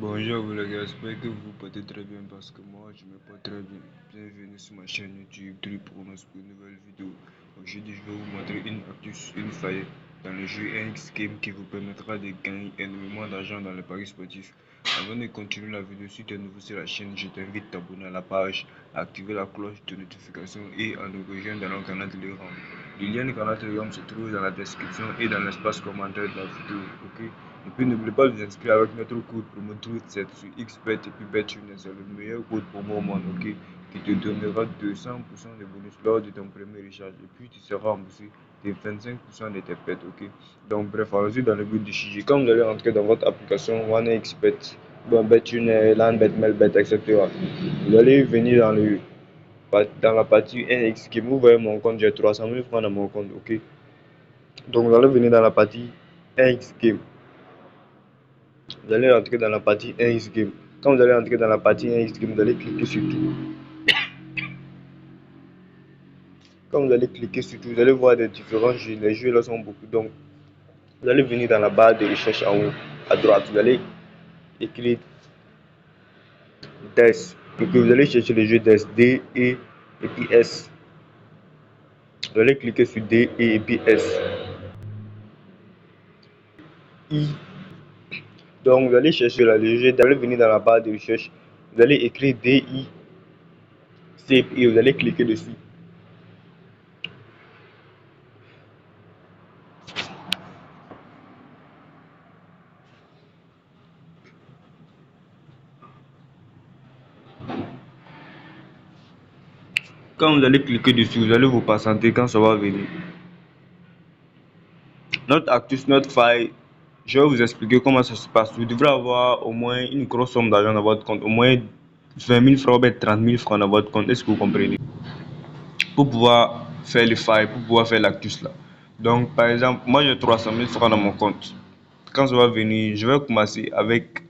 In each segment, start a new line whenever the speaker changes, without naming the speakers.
Bonjour vous les gars, j'espère que vous vous portez très bien parce que moi je me porte très bien. Bienvenue sur ma chaîne YouTube Tripronos pour une nouvelle vidéo. Aujourd'hui je vais vous montrer une astuce, une faille dans le jeu NX Game qui vous permettra de gagner énormément d'argent dans les paris sportifs. Avant de continuer la vidéo, si tu es nouveau sur la chaîne, je t'invite à t'abonner à la page, à activer la cloche de notification et à nous rejoindre dans notre canal Telegram. Le lien du canal Telegram se trouve dans la description et dans l'espace commentaire de la vidéo. Ok? Et puis n'oubliez pas de vous inscrire avec notre code promo TRUTH7 sur XBet et puis BetTuner, c'est le meilleur code promo au monde, ok, qui te donnera 200% de bonus lors de ton premier recharge. Et puis tu seras remboursé de 25% de tes pertes, ok. Donc bref, allons-y dans le but du sujet. Quand vous allez entrer dans votre application OneXBet, BetTuner, LandBet, MailBet, etc., vous allez venir dans la partie NX qui vous voyez mon compte, j'ai 300 000 francs dans mon compte, ok. Donc vous allez venir dans la partie NX Game. Vous allez entrer dans la partie NX Game. Quand vous allez entrer dans la partie NX Game, vous allez cliquer sur tout. Quand vous allez cliquer sur tout, vous allez voir des différents jeux. Les jeux là sont beaucoup. Donc, vous allez venir dans la barre de recherche en haut à droite. Vous allez écrire DES. Et puis vous allez chercher le jeu DES. D, E et puis S. Vous allez cliquer sur D, E et puis S. I. Donc, vous allez chercher là, le jeu. Vous allez venir dans la barre de recherche. Vous allez écrire D, I, C et vous allez cliquer dessus. Quand vous allez cliquer dessus, vous allez vous patienter quand ça va venir. Notre astuce, notre faille, je vais vous expliquer comment ça se passe. Vous devrez avoir au moins une grosse somme d'argent dans votre compte, au moins 20 000 francs ou 30 000 francs dans votre compte. Est-ce que vous comprenez? Pour pouvoir faire le faille, pour pouvoir faire l'astuce là. Donc, par exemple, moi j'ai 300 000 francs dans mon compte. Quand ça va venir, je vais commencer avec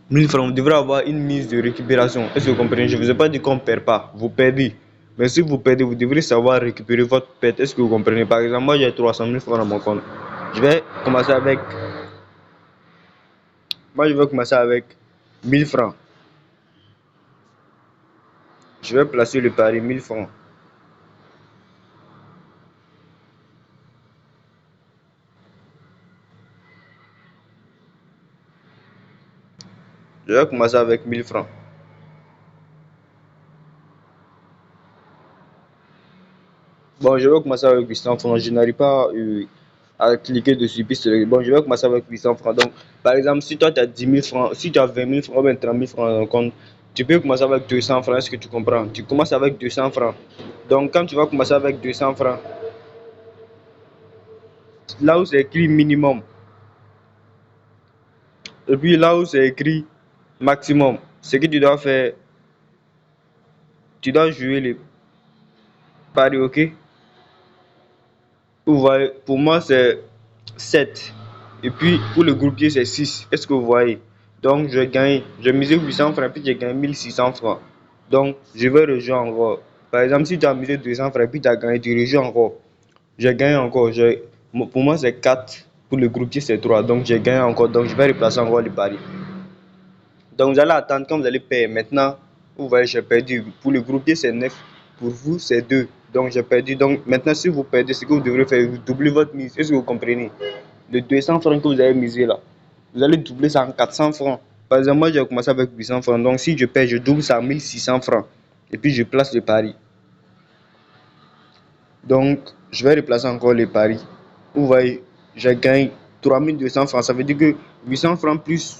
1000 francs. Vous devrez avoir une mise de récupération. Est-ce que vous comprenez? Je ne vous ai pas dit qu'on ne perd pas. Vous perdez. Mais si vous perdez, vous devrez savoir récupérer votre perte. Est-ce que vous comprenez? Par exemple, moi j'ai 300 000 francs dans mon compte. Je vais commencer avec. Moi je vais commencer avec 1000 francs. Je vais placer le pari 1000 francs. Je vais commencer avec 1000 francs. Bon, je vais commencer avec 800 francs. Je n'arrive pas à cliquer dessus. Bon, je vais commencer avec 800 francs. Donc, par exemple, si toi tu as 10 000 francs, si tu as 20 000 francs ou 30 000 francs dans ton compte, tu peux commencer avec 200 francs. Est-ce que tu comprends? Tu commences avec 200 francs. Donc, quand tu vas commencer avec 200 francs, là où c'est écrit minimum, et puis là où c'est écrit maximum, ce que tu dois faire, tu dois jouer les paris, ok? Vous voyez, pour moi c'est 7. Et puis pour le groupier c'est 6. Est-ce que vous voyez? Donc je gagne, je misé 800 francs, puis j'ai gagné 1600 francs. Donc je vais rejouer encore. Par exemple, si tu as misé 200 francs, puis tu as gagné, tu rejoues encore. Je gagne encore. Pour moi c'est 4. Pour le groupier c'est 3. Donc j'ai gagné encore. Donc je vais replacer encore le pari. Donc vous allez attendre quand vous allez payer. Maintenant, vous voyez, j'ai perdu. Pour le groupier, c'est 9. Pour vous, c'est 2. Donc j'ai perdu. Donc maintenant, si vous perdez, ce que vous devrez faire, vous doublez votre mise. Est-ce que vous comprenez? Le 200 francs que vous avez misé là, vous allez doubler ça en 400 francs. Par exemple, moi j'ai commencé avec 800 francs. Donc si je perds, je double ça en 1600 francs. Et puis je place le pari. Donc je vais replacer encore le pari. Vous voyez, je gagne 3200 francs. Ça veut dire que 800 francs plus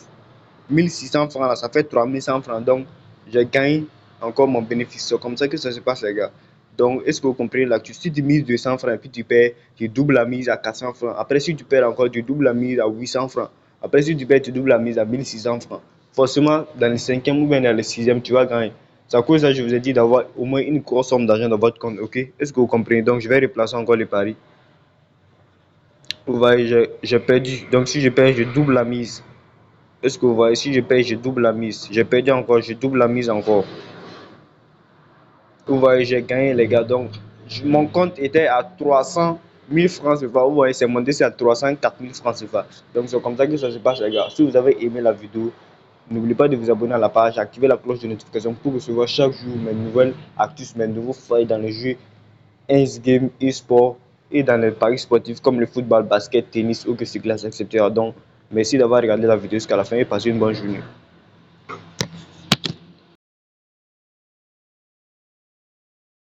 1600 francs là, ça fait 3100 francs. Donc, je gagne encore mon bénéfice. C'est comme ça que ça se passe, les gars. Donc, est-ce que vous comprenez là? Si tu mises 200 francs et puis tu perds, tu doubles la mise à 400 francs. Après, si tu perds encore, tu doubles la mise à 800 francs. Après, si tu perds, tu doubles la mise à 1600 francs. Forcément, dans le cinquième ou bien dans le sixième, tu vas gagner. C'est à cause de ça que je vous ai dit d'avoir au moins une grosse somme d'argent dans votre compte, ok? Est-ce que vous comprenez? Donc, je vais replacer encore les paris. Vous voyez, j'ai perdu. Donc, si je perds, je double la mise. Est-ce que vous voyez, si je paye, je double la mise. J'ai perdu encore, je double la mise encore. Vous voyez, j'ai gagné, les gars. Donc, mon compte était à 300
1000 francs CFA, vous voyez, c'est monté à 300, 4000 francs CFA. Donc c'est comme ça que ça se passe, les gars. Si vous avez aimé la vidéo, n'oubliez pas de vous abonner à la page, activer la cloche de notification pour recevoir chaque jour mes nouvelles actus, mes nouveaux faits dans les jeux Inks Game, e-sport et dans les paris sportifs comme le football, basket, tennis, hockey sur glace, etc. Donc, merci d'avoir regardé la vidéo jusqu'à la fin et passez une bonne journée.